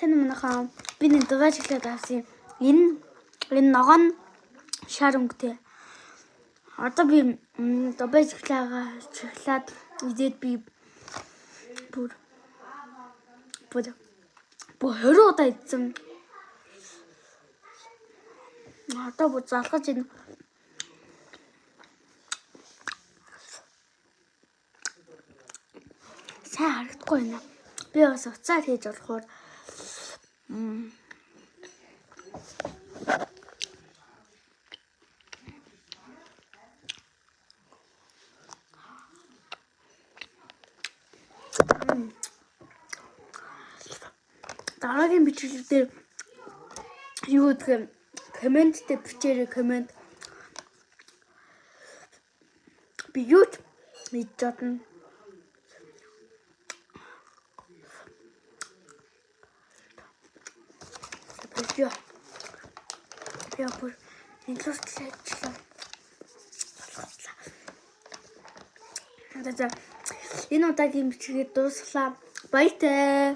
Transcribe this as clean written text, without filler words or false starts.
тань манайхаа би нэг дуваж эхлээд авсан. Энэ ногоон шар өнгөтэй. Одоо би дуваж эхлээд идээд би бүр 20 удаа идсэн. Одоо бүр залгаж ийн. Сайн харагдахгүй байна. Би бас уцаар хийж болохоор дараагийн бичлэг дээр юу гэх коммент дээр бичээрэй коммент. Би юу ч хийж чадна. Я бүр инглиштэй. Энэ удаагийн бичлэгээ дуусглаа. Баяртай.